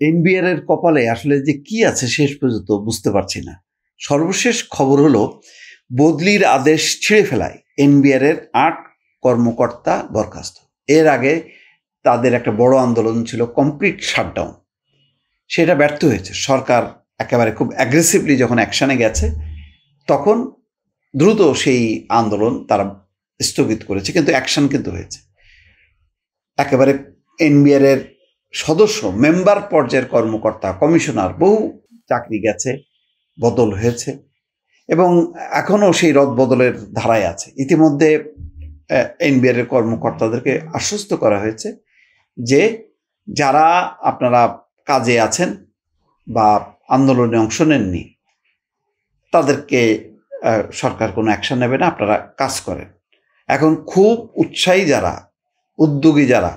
NBR এর কপালে আসলে যে কি আছে শেষ পর্যন্ত বুঝতে পারছি না। সর্বশেষ খবর হলো বদলির আদেশ ছিঁড়ে ফেলায় এনবিআর এর ৮ কর্মকর্তা বরখাস্ত। এর আগে তাদের একটা বড় আন্দোলন ছিল কমপ্লিট শাটডাউন, সেটা ব্যর্থ হয়েছে। সরকার একেবারে খুব অ্যাগ্রেসিভলি যখন অ্যাকশানে গেছে তখন দ্রুত সেই আন্দোলন তারা স্থগিত করেছে, কিন্তু অ্যাকশন কিন্তু হয়েছে। একেবারে এনবিআর এর সদস্য মেম্বার পর্যায়ের কর্মকর্তা কমিশনার বহু চাকরি গেছে, বদল হয়েছে এবং এখনও সেই রদবদলের ধারায় আছে। ইতিমধ্যে এনবিআর এর কর্মকর্তাদেরকে আশ্বস্ত করা হয়েছে যে যারা আপনারা কাজে আছেন বা আন্দোলনে অংশ নেননি তাদেরকে সরকার কোনো অ্যাকশন নেবে না, আপনারা কাজ করেন। এখন খুব উৎসাহী যারা, উদ্যোগী যারা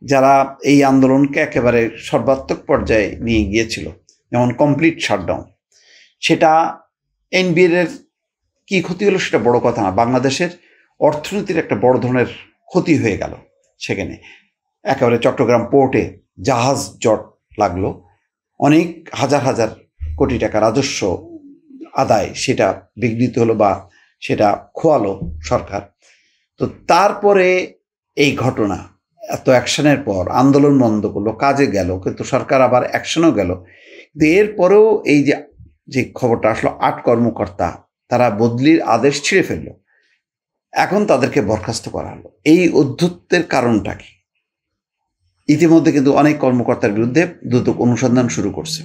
যারা এই আন্দোলনকে একেবারে সর্বাত্মক পর্যায়ে নিয়ে গিয়েছিল, যেমন কমপ্লিট শাটডাউন, সেটা এনবিআর এর কী ক্ষতি হলো সেটা বড় কথা না। বাংলাদেশের অর্থনীতির একটা বড় ধরনের ক্ষতি হয়ে গেল। সেখানে একেবারে চট্টগ্রাম পোর্টে জাহাজ জট লাগলো, অনেক হাজার হাজার কোটি টাকা রাজস্ব আদায় সেটা বিঘ্নিত হলো বা সেটা খোয়ালো সরকার। তো তারপরে এই ঘটনা, এত অ্যাকশনের পর আন্দোলন বন্ধ করলো, কাজে গেল, কিন্তু সরকার আবার অ্যাকশনও গেল। কিন্তু এরপরেও এই যে খবরটা আসলো ৮ কর্মকর্তা তারা বদলির আদেশ ছিঁড়ে ফেলল, এখন তাদেরকে বরখাস্ত করা হলো। এই ঔদ্ধত্যের কারণটা কি? ইতিমধ্যে কিন্তু অনেক কর্মকর্তার বিরুদ্ধে দ্রুত অনুসন্ধান শুরু করছে,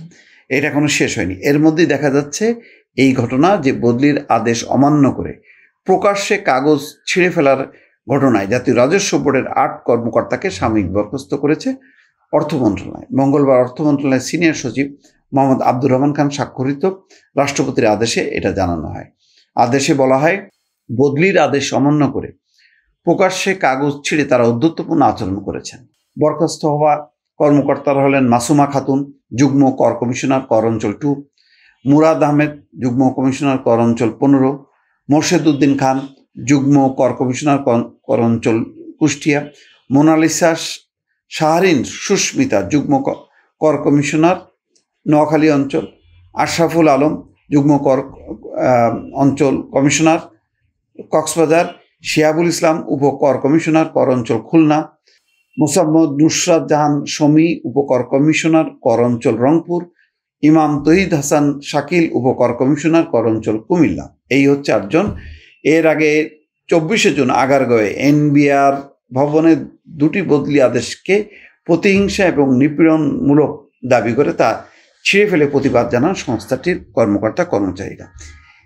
এটা এখনো শেষ হয়নি। এর মধ্যেই দেখা যাচ্ছে এই ঘটনা যে বদলির আদেশ অমান্য করে প্রকাশ্যে কাগজ ছিঁড়ে ফেলার ঘটনায় জাতীয় রাজস্ব বোর্ডের ৮ কর্মকর্তাকে সাময়িক বরখাস্ত করেছে অর্থ মন্ত্রণালয়। মঙ্গলবার অর্থ মন্ত্রণালয়ের সিনিয়র সচিব মোহাম্মদ আব্দুর রহমান খান স্বাক্ষরিত রাষ্ট্রপতির আদেশে এটা জানানো হয়। আদেশে বলা হয়, বদলির আদেশ অমান্য করে প্রকাশ্যে কাগজ ছিঁড়ে তারা ঔদ্ধত্যপূর্ণ আচরণ করেছেন। বরখাস্ত হওয়া কর্মকর্তারা হলেন মাসুমা খাতুন, যুগ্ম কর কমিশনার, কর অঞ্চল 2; মুরাদ আহমেদ, যুগ্ম কমিশনার, কর অঞ্চল 15; মোর্শেদ উদ্দিন খান, যুগ্ম কর কমিশনার, কর অঞ্চল কুষ্টিয়া; মোনালিসা শাহরিন সুস্মিতা, যুগ্ম কর কমিশনার, নোয়াখালী অঞ্চল; আশরাফুল আলম, যুগ্ম কর অঞ্চল কমিশনার, কক্সবাজার; শিহাবুল ইসলাম, উপকর কমিশনার, কর অঞ্চল খুলনা; মোসাম্মদ নুসরাত জাহান শমী, উপকর কমিশনার, কর অঞ্চল রংপুর; ইমাম তহিদ হাসান শাকিল, উপকর কমিশনার, কর অঞ্চল কুমিল্লা। এই হচ্ছে 8 জন। এর আগে 24শে জুন আগারগাঁওয়ে এনবিআর ভবনে 2টি বদলি আদেশকে প্রতিহিংসা এবং নিপীড়নমূলক দাবি করে তা ছিঁড়ে ফেলে প্রতিবাদ জানান সংস্থাটির কর্মকর্তা কর্মচারীরা।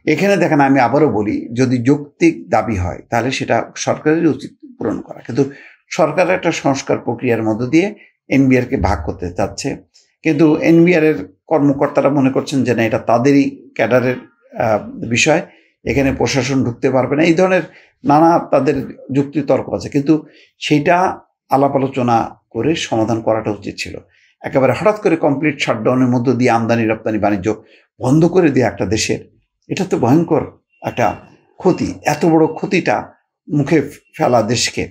এখানে দেখেন, আমি আবারও বলি, যদি যৌক্তিক দাবি হয় তাহলে সেটা সরকারের উচিত পূরণ করা, কিন্তু সরকার একটা সংস্কার প্রক্রিয়ার মধ্য দিয়ে এনবিআরকে ভাগ করতে চাচ্ছে। কিন্তু এনবিআর এর কর্মকর্তারা মনে করছেন যে না, এটা তাদেরই ক্যাডারের বিষয়, এখানে প্রশাসন ঢুকতে পারবে না। এই ধরনের নানা তাদের যুক্তিতর্ক আছে, কিন্তু সেইটা আলাপ আলোচনা করে সমাধান করাটা উচিত ছিল। একেবারে হঠাৎ করে কমপ্লিট শাটডাউনের মধ্য দিয়ে আমদানি রপ্তানি বাণিজ্য বন্ধ করে দিয়ে একটা দেশের, এটা তো ভয়ঙ্কর একটা ক্ষতি। এত বড় ক্ষতিটা মুখে ফেলা দেশকে,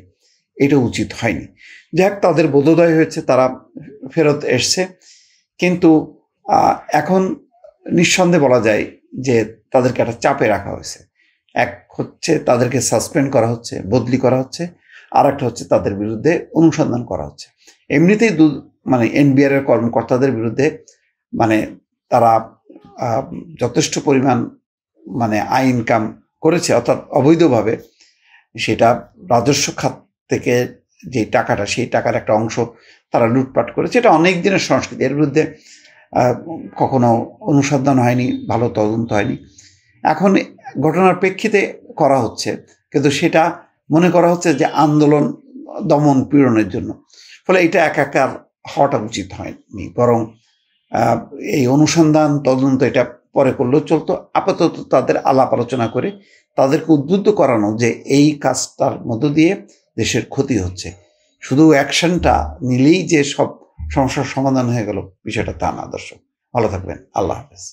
এটা উচিত হয়নি। যাক, তাদের বোধোদয় হয়েছে, তারা ফেরত এসছে। কিন্তু এখন নিঃসন্দেহে বলা যায় যে তাদেরকে একটা চাপে রাখা হয়েছে। এক হচ্ছে তাদেরকে সাসপেন্ড করা হচ্ছে, বদলি করা হচ্ছে, আর একটা হচ্ছে তাদের বিরুদ্ধে অনুসন্ধান করা হচ্ছে। এমনিতেই এনবিআর এর কর্মকর্তাদের বিরুদ্ধে তারা যথেষ্ট পরিমাণ আয় ইনকাম করেছে, অর্থাৎ অবৈধভাবে, সেটা রাজস্ব খাত থেকে যে টাকাটা, সেই টাকার একটা অংশ তারা লুটপাট করেছে। এটা অনেক দিনের সংস্কৃতি, এর বিরুদ্ধে কখনো অনুসন্ধান হয়নি, ভালো তদন্ত হয়নি। এখন ঘটনার প্রেক্ষিতে করা হচ্ছে, কিন্তু সেটা মনে করা হচ্ছে যে আন্দোলন দমন পীড়নের জন্য। ফলে এটা একাকার হওয়াটা উচিত হয়নি, বরং এই অনুসন্ধান তদন্ত এটা পরে করলেও চলতো। আপাতত তাদের আলাপ আলোচনা করে তাদেরকে উদ্বুদ্ধ করানো যে এই কাজটার মধ্য দিয়ে দেশের ক্ষতি হচ্ছে। শুধু অ্যাকশনটা নিলেই যে সব সমস্যার সমাধান হয়ে গেল, বিষয়টা তা না। দর্শক, ভালো থাকবেন। আল্লাহ হাফেজ।